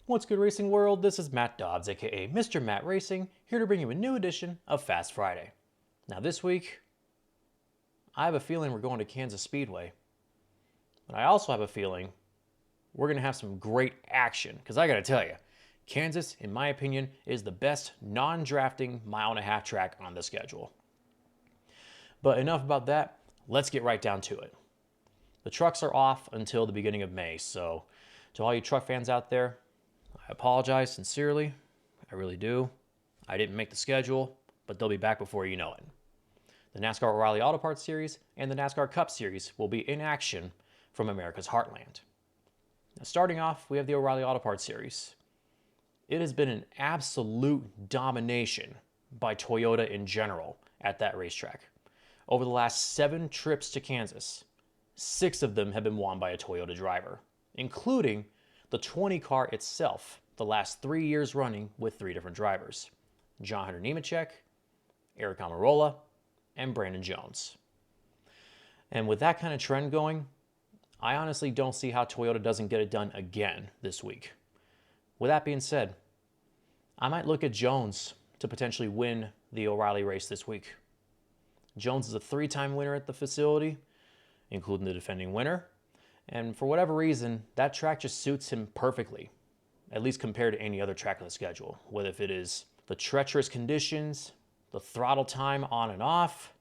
What's good, racing world? This is Matt Dobbs, aka Mr. Matt Racing, here to bring you a new edition of Fast Friday. Now this week, I have a feeling we're going to Kansas Speedway, but I also have a feeling we're going to have some great action, because I got to tell you, Kansas, in my opinion, is the best non-drafting mile-and-a-half track on the schedule. But enough about that, let's get right down to it. The trucks are off until the beginning of May, so to all you truck fans out there, I apologize sincerely. I really do. I didn't make the schedule, but they'll be back before you know it. The NASCAR O'Reilly Auto Parts Series and the NASCAR Cup Series will be in action from America's Heartland. Now, starting off, we have the O'Reilly Auto Parts Series. It has been an absolute domination by Toyota in general at that racetrack. Over the last 7 trips to Kansas, 6 of them have been won by a Toyota driver, including the 20 car itself, the last 3 years running with 3 different drivers: John Hunter Nemechek, Eric Almirola, and Brandon Jones. And with that kind of trend going, I honestly don't see how Toyota doesn't get it done again this week. With that being said, I might look at Jones to potentially win the O'Reilly race this week. Jones is a 3-time winner at the facility, including the defending winner. And for whatever reason, that track just suits him perfectly, at least compared to any other track on the schedule. Whether if it is the treacherous conditions, the throttle time on and off,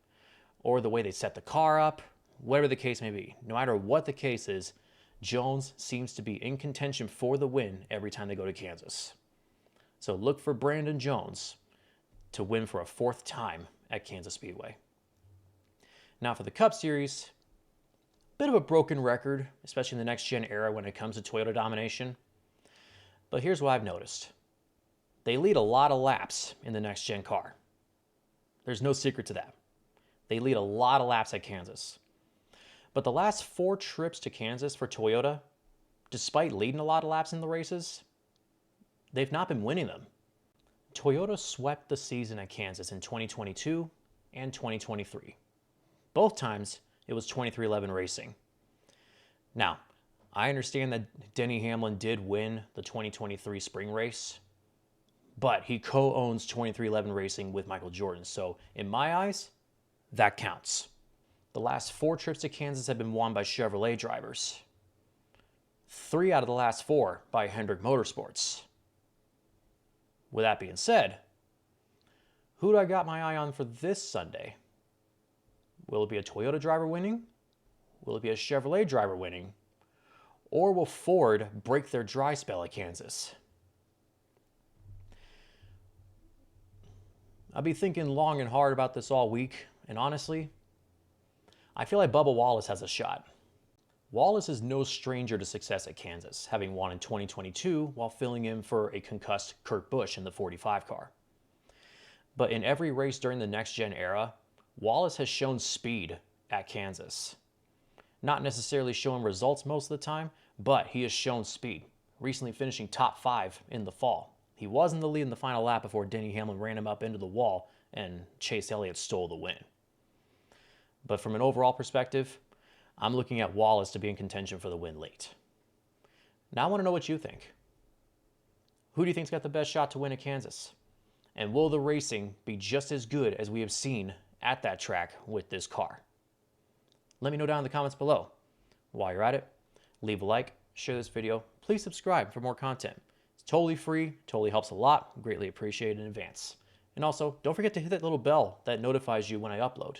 or the way they set the car up, whatever the case may be. No matter what the case is, Jones seems to be in contention for the win every time they go to Kansas. So look for Brandon Jones to win for a 4th time at Kansas Speedway. Now for the Cup Series, bit of a broken record, especially in the next-gen era when it comes to Toyota domination. But here's what I've noticed. They lead a lot of laps in the next-gen car. There's no secret to that. They lead a lot of laps at Kansas. But the last 4 trips to Kansas for Toyota, despite leading a lot of laps in the races, they've not been winning them. Toyota swept the season at Kansas in 2022 and 2023. Both times, it was 2311 Racing. Now, I understand that Denny Hamlin did win the 2023 spring race, but he co-owns 2311 Racing with Michael Jordan. So in my eyes, that counts. The last 4 trips to Kansas have been won by Chevrolet drivers. 3 out of the last 4 by Hendrick Motorsports. With that being said, who do I got my eye on for this Sunday? Will it be a Toyota driver winning? Will it be a Chevrolet driver winning? Or will Ford break their dry spell at Kansas? I'll be thinking long and hard about this all week, and honestly, I feel like Bubba Wallace has a shot. Wallace is no stranger to success at Kansas, having won in 2022 while filling in for a concussed Kurt Busch in the 45 car. But in every race during the next-gen era, Wallace has shown speed at Kansas. Not necessarily showing results most of the time, but he has shown speed, recently finishing top 5 in the fall. He was in the lead in the final lap before Denny Hamlin ran him up into the wall and Chase Elliott stole the win. But from an overall perspective, I'm looking at Wallace to be in contention for the win late. Now I want to know what you think. Who do you think's got the best shot to win at Kansas? And will the racing be just as good as we have seen at that track with this car? Let me know down in the comments below. While you're at it, leave a like, share this video, please subscribe for more content. It's totally free, totally helps a lot, greatly appreciated in advance. And also, don't forget to hit that little bell that notifies you when I upload.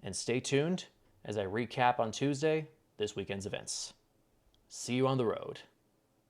And stay tuned as I recap on Tuesday this weekend's events. See you on the road.